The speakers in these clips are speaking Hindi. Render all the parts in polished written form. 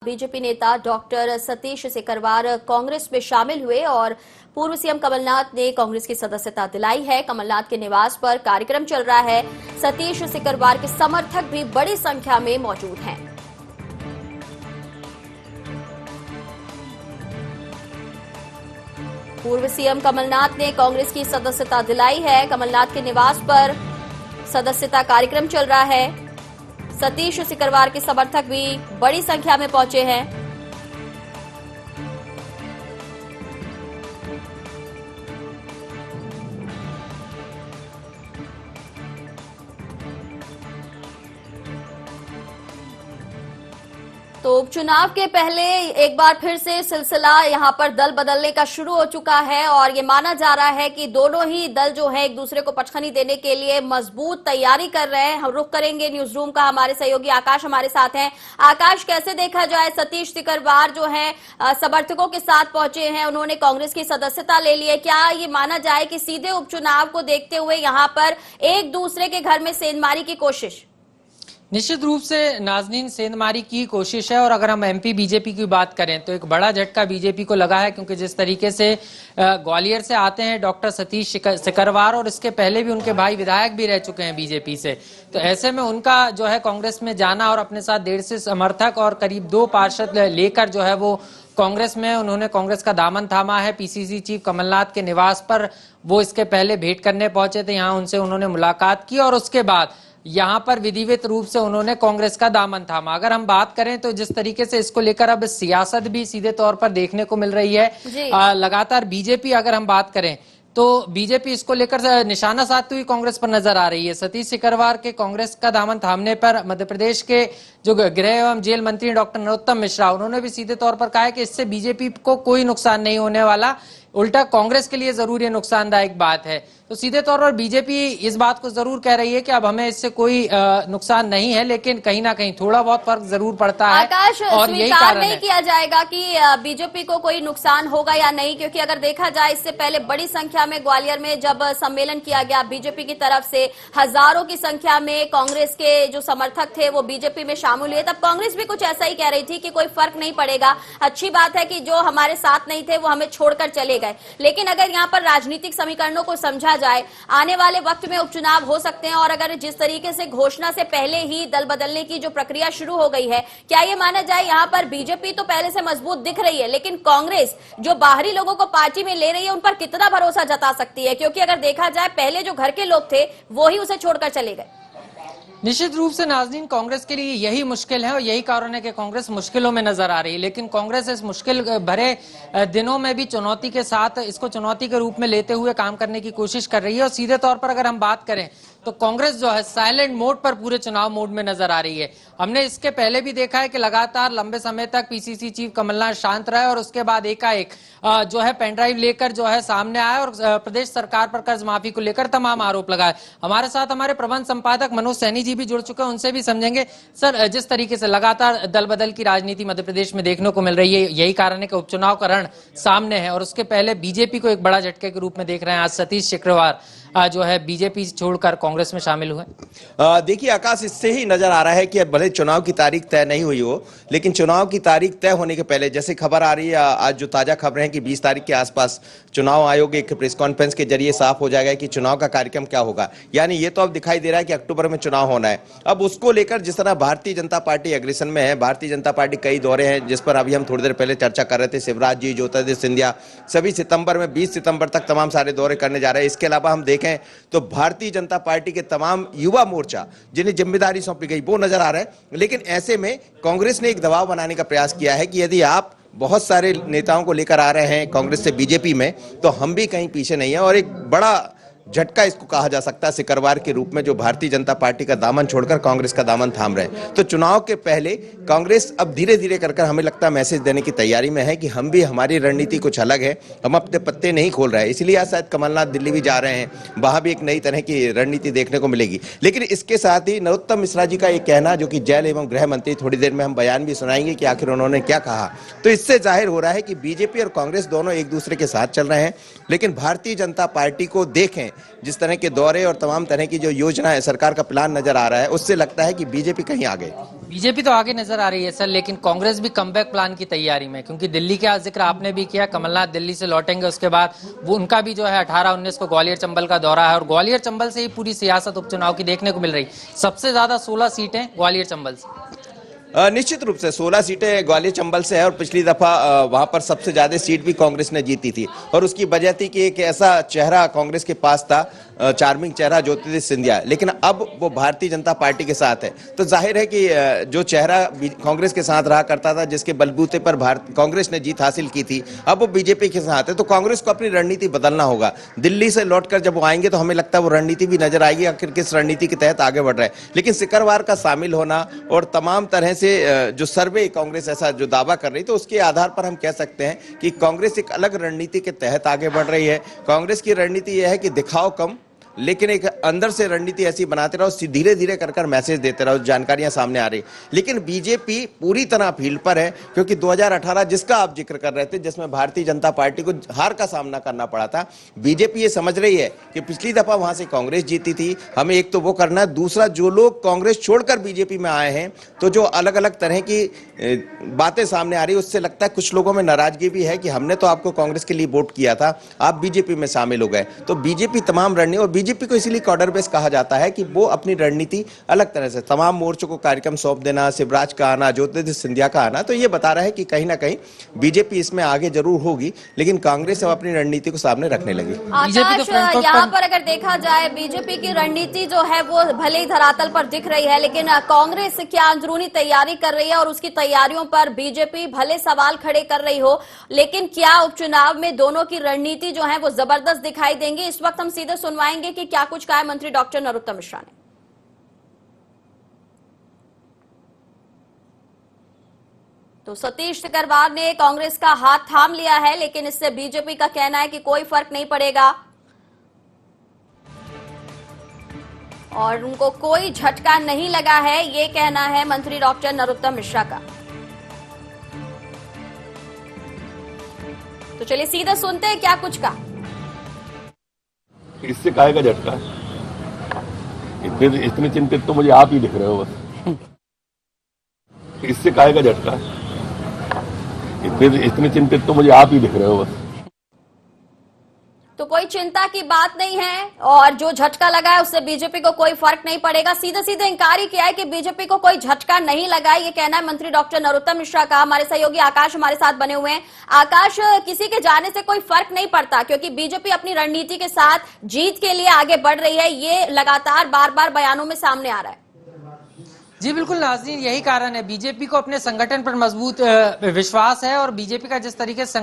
बीजेपी नेता डॉक्टर सतीश सिकरवार कांग्रेस में शामिल हुए और पूर्व सीएम कमलनाथ ने कांग्रेस की सदस्यता दिलाई है। कमलनाथ के निवास पर कार्यक्रम चल रहा है। सतीश सिकरवार के समर्थक भी बड़ी संख्या में मौजूद हैं। पूर्व सीएम कमलनाथ ने कांग्रेस की सदस्यता दिलाई है। कमलनाथ के निवास पर सदस्यता कार्यक्रम चल रहा है। सतीश सिकरवार के समर्थक भी बड़ी संख्या में पहुंचे हैं। तो उपचुनाव के पहले एक बार फिर से सिलसिला यहां पर दल बदलने का शुरू हो चुका है और ये माना जा रहा है कि दोनों ही दल जो है एक दूसरे को पटखनी देने के लिए मजबूत तैयारी कर रहे हैं। हम रुख करेंगे न्यूज रूम का। हमारे सहयोगी आकाश हमारे साथ हैं। आकाश, कैसे देखा जाए, सतीश सिकरवार जो है समर्थकों के साथ पहुंचे हैं, उन्होंने कांग्रेस की सदस्यता ले ली है। क्या ये माना जाए कि सीधे उपचुनाव को देखते हुए यहाँ पर एक दूसरे के घर में सेंधमारी की कोशिश? निश्चित रूप से नाज़नीन, सेंधमारी की कोशिश है। और अगर हम एमपी बीजेपी की बात करें तो एक बड़ा झटका बीजेपी को लगा है, क्योंकि जिस तरीके से ग्वालियर से आते हैं डॉक्टर सतीश सिकरवार और इसके पहले भी उनके भाई विधायक भी रह चुके हैं बीजेपी से, तो ऐसे में उनका जो है कांग्रेस में जाना और अपने साथ 150 समर्थक और करीब 2 पार्षद लेकर जो है वो कांग्रेस में उन्होंने कांग्रेस का दामन थामा है। पीसीसी चीफ कमलनाथ के निवास पर वो इसके पहले भेंट करने पहुंचे थे, यहाँ उनसे उन्होंने मुलाकात की और उसके बाद यहाँ पर विधिवत रूप से उन्होंने कांग्रेस का दामन थामा। अगर हम बात करें तो जिस तरीके से इसको लेकर अब सियासत भी सीधे तौर पर देखने को मिल रही है, लगातार बीजेपी, अगर हम बात करें तो बीजेपी इसको लेकर निशाना साधती हुई कांग्रेस पर नजर आ रही है। सतीश सिकरवार के कांग्रेस का दामन थामने पर मध्य प्रदेश के जो गृह एवं जेल मंत्री डॉक्टर नरोत्तम मिश्रा, उन्होंने भी सीधे तौर पर कहा है कि इससे बीजेपी को कोई नुकसान नहीं होने वाला, उल्टा कांग्रेस के लिए जरूर ये नुकसानदायक बात है। तो सीधे तौर पर बीजेपी इस बात को जरूर कह रही है कि अब हमें इससे कोई नुकसान नहीं है, लेकिन कहीं ना कहीं थोड़ा बहुत फर्क जरूर पड़ता है। आकाश, और यही कारण नहीं किया जाएगा कि बीजेपी को कोई नुकसान होगा या नहीं, क्योंकि अगर देखा जाए इससे पहले बड़ी संख्या में ग्वालियर में जब सम्मेलन किया गया बीजेपी की तरफ से, हजारों की संख्या में कांग्रेस के जो समर्थक थे वो बीजेपी में शामिल हुए। तब कांग्रेस भी कुछ ऐसा ही कह रही थी कि कोई फर्क नहीं पड़ेगा, अच्छी बात है कि जो हमारे साथ नहीं थे वो हमें छोड़कर चले गए। लेकिन अगर यहाँ पर राजनीतिक समीकरणों को समझा जाए, आने वाले वक्त में उपचुनाव हो सकते हैं और अगर जिस तरीके से घोषणा से पहले ही दल बदलने की जो प्रक्रिया शुरू हो गई है, क्या ये माना जाए यहाँ पर बीजेपी तो पहले से मजबूत दिख रही है, लेकिन कांग्रेस जो बाहरी लोगों को पार्टी में ले रही है उन पर कितना भरोसा जता सकती है? क्योंकि अगर देखा जाए पहले जो घर के लोग थे वो ही उसे छोड़कर चले गए। निश्चित रूप से नाज़नीन, कांग्रेस के लिए यही मुश्किल है और यही कारण है कि कांग्रेस मुश्किलों में नजर आ रही है। लेकिन कांग्रेस इस मुश्किल भरे दिनों में भी चुनौती के साथ इसको चुनौती के रूप में लेते हुए काम करने की कोशिश कर रही है। और सीधे तौर पर अगर हम बात करें तो कांग्रेस जो है साइलेंट मोड पर पूरे चुनाव मोड में नजर आ रही है। हमने इसके पहले भी देखा है कि लगातार लंबे समय तक पीसीसी चीफ कमलनाथ शांत रहे और उसके बाद एकाएक जो है पेनड्राइव लेकर जो है सामने आए और प्रदेश सरकार पर कर्ज माफी को लेकर तमाम आरोप लगाए। हमारे साथ हमारे प्रबंध संपादक मनोज सैनी जी भी जुड़ चुके हैं, उनसे भी समझेंगे। सर, जिस तरीके से लगातार दल बदल की राजनीति मध्य प्रदेश में देखने को मिल रही है, यही कारण है कि उपचुनाव का रण सामने है और उसके पहले बीजेपी को एक बड़ा झटके के रूप में देख रहे हैं। आज सतीश सिकरवार जो है बीजेपी छोड़कर कांग्रेस में शामिल हुए। देखिए आकाश, इससे ही नजर आ रहा है कि भले चुनाव की तारीख तय नहीं हुई हो, लेकिन चुनाव की तारीख तय होने के पहले जैसे खबर आ रही है, आज जो ताजा खबरें हैं कि 20 तारीख के आसपास चुनाव आयोग एक प्रेस कॉन्फ्रेंस के जरिए साफ हो जाएगा कि चुनाव का कार्यक्रम क्या होगा। यानी ये तो अब दिखाई दे रहा है कि अक्टूबर में चुनाव होना है। अब उसको लेकर जिस तरह भारतीय जनता पार्टी एग्रेशन में है, भारतीय जनता पार्टी कई दौरे हैं जिस पर अभी हम थोड़ी देर पहले चर्चा कर रहे थे, शिवराज जी, ज्योतिरादित्य सिंधिया, सभी सितंबर में 20 सितंबर तक तमाम सारे दौरे करने जा रहे हैं। इसके अलावा हम देखें तो भारतीय जनता पार्टी के तमाम युवा मोर्चा जिन्हें जिम्मेदारी सौंपी गई वो नजर आ रहा है। लेकिन ऐसे में कांग्रेस ने एक दबाव बनाने का प्रयास किया है कि यदि आप बहुत सारे नेताओं को लेकर आ रहे हैं कांग्रेस से बीजेपी में, तो हम भी कहीं पीछे नहीं है। और एक बड़ा झटका इसको कहा जा सकता है सिकरवार के रूप में, जो भारतीय जनता पार्टी का दामन छोड़कर कांग्रेस का दामन थाम रहे हैं। तो चुनाव के पहले कांग्रेस अब धीरे धीरे कर हमें लगता है मैसेज देने की तैयारी में है कि हम भी, हमारी रणनीति कुछ अलग है, हम अपने पत्ते नहीं खोल रहे हैं। इसलिए आज शायद कमलनाथ दिल्ली भी जा रहे हैं, वहां भी एक नई तरह की रणनीति देखने को मिलेगी। लेकिन इसके साथ ही नरोत्तम मिश्रा जी का एक कहना, जो कि जेल एवं गृह मंत्री, थोड़ी देर में हम बयान भी सुनाएंगे कि आखिर उन्होंने क्या कहा, तो इससे जाहिर हो रहा है कि बीजेपी और कांग्रेस दोनों एक दूसरे के साथ चल रहे हैं। लेकिन भारतीय जनता पार्टी को देखें जिस तरह के दौरे और तमाम तरह की जो योजना है, सरकार का प्लान नजर आ रहा है, उससे लगता है कि बीजेपी कहीं आगे। बीजेपी तो आगे नजर आ रही है सर, लेकिन कांग्रेस भी कमबैक प्लान की तैयारी में, क्योंकि दिल्ली का जिक्र आपने भी किया, कमलनाथ दिल्ली से लौटेंगे, उसके बाद वो उनका भी जो है 18-19 को ग्वालियर चंबल का दौरा है, और ग्वालियर चंबल से ही पूरी सियासत उपचुनाव की देखने को मिल रही। सबसे ज्यादा 16 सीटें ग्वालियर चंबल से। निश्चित रूप से 16 सीटें ग्वालियर चंबल से है, और पिछली दफा वहां पर सबसे ज्यादा सीट भी कांग्रेस ने जीती थी, और उसकी वजह थी कि एक ऐसा चेहरा कांग्रेस के पास था, चार्मिंग चेहरा ज्योतिरादित्य सिंधिया, लेकिन अब वो भारतीय जनता पार्टी के साथ है। तो जाहिर है कि जो चेहरा कांग्रेस के साथ रहा करता था, जिसके बलबूते पर कांग्रेस ने जीत हासिल की थी, अब वो बीजेपी के साथ है। तो कांग्रेस को अपनी रणनीति बदलना होगा। दिल्ली से लौटकर जब वो आएंगे तो हमें लगता है वो रणनीति भी नजर आएगी, आखिर किस रणनीति के तहत आगे बढ़ रहा है। लेकिन सिकरवार का शामिल होना और तमाम तरह से जो सर्वे कांग्रेस ऐसा जो दावा कर रही, तो उसके आधार पर हम कह सकते हैं कि कांग्रेस एक अलग रणनीति के तहत आगे बढ़ रही है। कांग्रेस की रणनीति यह है कि दिखाओ कम, लेकिन एक अंदर से रणनीति ऐसी बनाते रहो, धीरे धीरे कर मैसेज देते रहो, जानकारियां सामने आ रही। लेकिन बीजेपी पूरी तरह फील्ड पर है, क्योंकि 2018 जिसका आप जिक्र कर रहे थे, जिसमें भारतीय जनता पार्टी को हार का सामना करना पड़ा था, बीजेपी ये समझ रही है कि पिछली दफा वहां से कांग्रेस जीती थी, हमें एक तो वो करना है, दूसरा जो लोग कांग्रेस छोड़कर बीजेपी में आए हैं, तो जो अलग अलग तरह की बातें सामने आ रही, उससे लगता है कुछ लोगों में नाराजगी भी है कि हमने तो आपको कांग्रेस के लिए वोट किया था, आप बीजेपी में शामिल हो गए। तो बीजेपी तमाम रणनीति, और बीजेपी को इसीलिए कॉर्डर बेस कहा जाता है कि वो अपनी रणनीति अलग तरह से, तमाम मोर्चों को कार्यक्रम सौंप देना, शिवराज का आना, ज्योतिरादित्य सिंधिया का आना, तो ये बता रहा है कि कहीं ना कहीं बीजेपी इसमें आगे जरूर होगी, लेकिन कांग्रेस अब अपनी रणनीति को सामने रखने लगी। आकाश, यहाँ पर अगर देखा जाए बीजेपी की रणनीति जो है वो भले ही धरातल पर दिख रही है, लेकिन कांग्रेस क्या अंदरूनी तैयारी कर रही है, और उसकी तैयारियों पर बीजेपी भले सवाल खड़े कर रही हो, लेकिन क्या उपचुनाव में दोनों की रणनीति जो है वो जबरदस्त दिखाई देंगी? इस वक्त हम सीधे सुनवाएंगे कि क्या कुछ कहा है मंत्री डॉक्टर नरोत्तम मिश्रा ने। तो सतीश सिकरवार ने कांग्रेस का हाथ थाम लिया है, लेकिन इससे बीजेपी का कहना है कि कोई फर्क नहीं पड़ेगा और उनको कोई झटका नहीं लगा है, ये कहना है मंत्री डॉक्टर नरोत्तम मिश्रा का। तो चलिए सीधा सुनते हैं क्या कुछ कहा। इससे काहे का झटका? इतने चिंतित तो मुझे आप ही दिख रहे हो बस। इससे काहे का झटका? इतने चिंतित तो मुझे आप ही दिख रहे हो बस। तो कोई चिंता की बात नहीं है, और जो झटका लगा है उससे बीजेपी को कोई फर्क नहीं पड़ेगा। सीधे सीधे इंकार ही किया है कि बीजेपी को कोई झटका नहीं लगा है, ये कहना है मंत्री डॉक्टर नरोत्तम मिश्रा का। हमारे सहयोगी आकाश हमारे साथ बने हुए हैं। आकाश, किसी के जाने से कोई फर्क नहीं पड़ता, क्योंकि बीजेपी अपनी रणनीति के साथ जीत के लिए आगे बढ़ रही है, ये लगातार बार बार बयानों में सामने आ रहा है। जी बिल्कुल नाज़रीन, यही कारण है, बीजेपी को अपने संगठन पर मजबूत विश्वास है, और बीजेपी का जिस तरीके से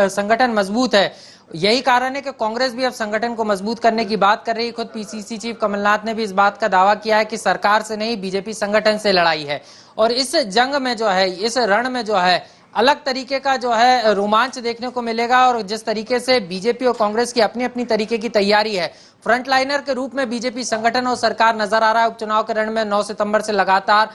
संगठन मजबूत है, यही कारण है कि कांग्रेस भी अब संगठन को मजबूत करने की बात कर रही है। खुद पीसीसी चीफ कमलनाथ ने भी इस बात का दावा किया है कि सरकार से नहीं, बीजेपी संगठन से लड़ाई है, और इस जंग में जो है, इस रण में जो है, अलग तरीके का जो है रोमांच देखने को मिलेगा। और जिस तरीके से बीजेपी और कांग्रेस की अपनी अपनी तरीके की तैयारी है, फ्रंटलाइनर के रूप में बीजेपी संगठन और सरकार नजर आ रहा है। उपचुनाव के रण में 9 सितंबर से लगातार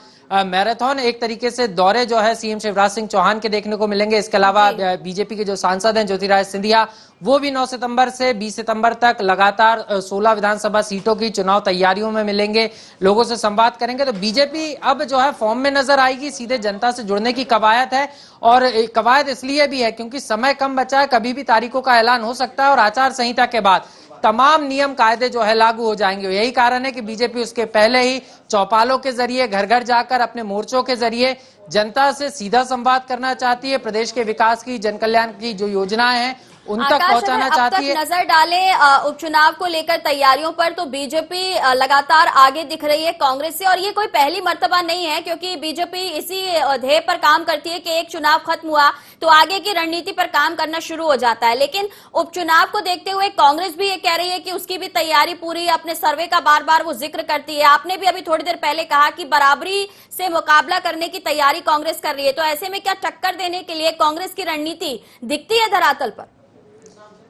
मैराथन एक तरीके से दौरे जो है सीएम शिवराज सिंह चौहान के देखने को मिलेंगे। इसके अलावा बीजेपी के जो सांसद हैं ज्योतिरादित्य सिंधिया, वो भी 9 सितंबर से 20 सितंबर तक लगातार 16 विधानसभा सीटों की चुनाव तैयारियों में मिलेंगे, लोगों से संवाद करेंगे। तो बीजेपी अब जो है फॉर्म में नजर आएगी, सीधे जनता से जुड़ने की कवायद है, और कवायद इसलिए भी है क्योंकि समय कम बचा है, कभी भी तारीखों का ऐलान हो सकता है, और आचार संहिता के बाद तमाम नियम कायदे जो है लागू हो जाएंगे। यही कारण है कि बीजेपी उसके पहले ही चौपालों के जरिए, घर घर जाकर अपने मोर्चों के जरिए जनता से सीधा संवाद करना चाहती है, प्रदेश के विकास की, जन कल्याण की जो योजनाएं हैं उन तक पहुंचाना चाहती है। नजर डालें उपचुनाव को लेकर तैयारियों पर, तो बीजेपी लगातार आगे दिख रही है कांग्रेस से, और ये कोई पहली मर्तबा नहीं है, क्योंकि बीजेपी इसी ध्येय पर काम करती है कि एक चुनाव खत्म हुआ तो आगे की रणनीति पर काम करना शुरू हो जाता है। लेकिन उपचुनाव को देखते हुए कांग्रेस भी ये कह रही है कि उसकी भी तैयारी पूरी, अपने सर्वे का बार बार वो जिक्र करती है। आपने भी अभी थोड़ी देर पहले कहा कि बराबरी से मुकाबला करने की तैयारी कांग्रेस कर रही है, तो ऐसे में क्या टक्कर देने के लिए कांग्रेस की रणनीति दिखती है धरातल पर?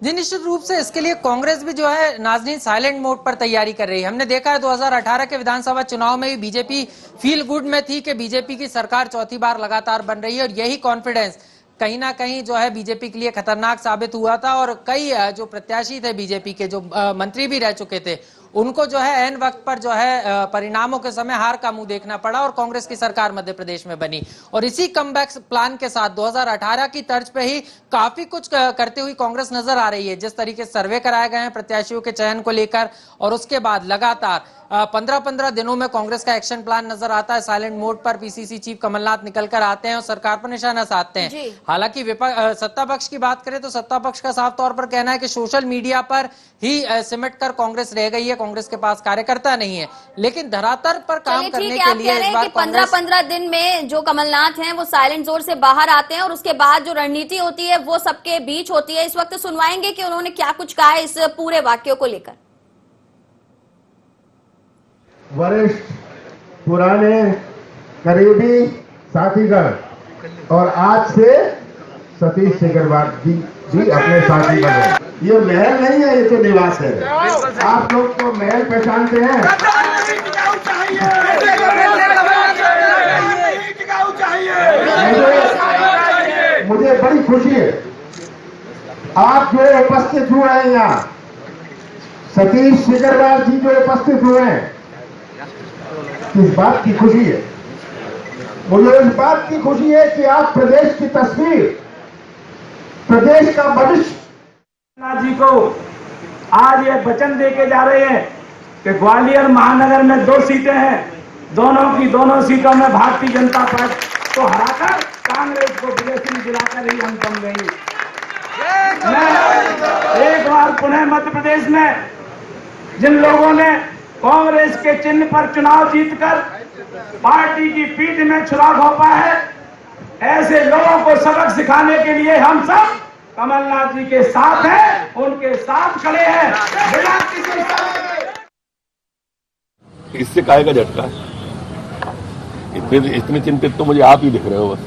जी निश्चित रूप से इसके लिए कांग्रेस भी जो है नाज़रीन साइलेंट मोड पर तैयारी कर रही है। हमने देखा है 2018 के विधानसभा चुनाव में भी बीजेपी फील गुड में थी कि बीजेपी की सरकार चौथी बार लगातार बन रही है, और यही कॉन्फिडेंस कहीं ना कहीं जो है बीजेपी के लिए खतरनाक साबित हुआ था और कई जो प्रत्याशी थे बीजेपी के, जो मंत्री भी रह चुके थे, उनको जो है ऐन वक्त पर जो है परिणामों के समय हार का मुंह देखना पड़ा और कांग्रेस की सरकार मध्य प्रदेश में बनी। और इसी कमबैक प्लान के साथ 2018 की तर्ज पे ही काफी कुछ करते हुई कांग्रेस नजर आ रही है। जिस तरीके से सर्वे कराए गए हैं प्रत्याशियों के चयन को लेकर, और उसके बाद लगातार 15-15 दिनों में कांग्रेस का एक्शन प्लान नजर आता है। साइलेंट मोड पर पीसीसी चीफ कमलनाथ निकलकर आते हैं और सरकार पर निशाना साधते हैं। हालांकि सत्ता पक्ष की बात करें तो सत्ता पक्ष का साफ तौर पर कहना है कि सोशल मीडिया पर ही सिमट कर कांग्रेस रह गई है, कांग्रेस के पास कार्यकर्ता नहीं है। लेकिन धरातल पर काम करने के लिए इस बार 15-15 दिन में जो कमलनाथ हैं वो साइलेंट जोन से बाहर आते हैं और उसके बाद जो रणनीति होती है वो सबके बीच होती है। इस वक्त सुनवाएंगे कि उन्होंने क्या कुछ कहा है इस पूरे वाक्यों को लेकर। वरिष्ठ पुराने करीबी साथीगण और आज से सतीश सिकरवार जी भी अपने साथी बने। ये महल नहीं है, ये तो निवास है। आप लोग तो महल पहचानते हैं। मुझे बड़ी खुशी है आप जो उपस्थित हुए हैं यहाँ, सतीश सिकरवार जी जो उपस्थित हुए हैं, इस बात की खुशी है। मुझे इस बात की खुशी है कि आप प्रदेश की तस्वीर, प्रदेश का भविष्य जी को आज ये वचन देके जा रहे हैं कि ग्वालियर महानगर में 2 सीटें हैं, दोनों की दोनों सीटों में भारतीय जनता पार्टी को हराकर कांग्रेस को विजयश्री दिलाकर ही हम कम देंगे। मैं एक बार पुनः मध्य प्रदेश में जिन लोगों ने कांग्रेस के चिन्ह पर चुनाव जीतकर पार्टी की पीठ में छुरा घोंपा है, ऐसे लोगों को सबक सिखाने के लिए हम सब कमलनाथ जी के साथ हैं, उनके साथ खड़े हैं बिना किसी इससे काहे का झटका है? इतने चिंतित तो मुझे आप ही दिख रहे हो बस।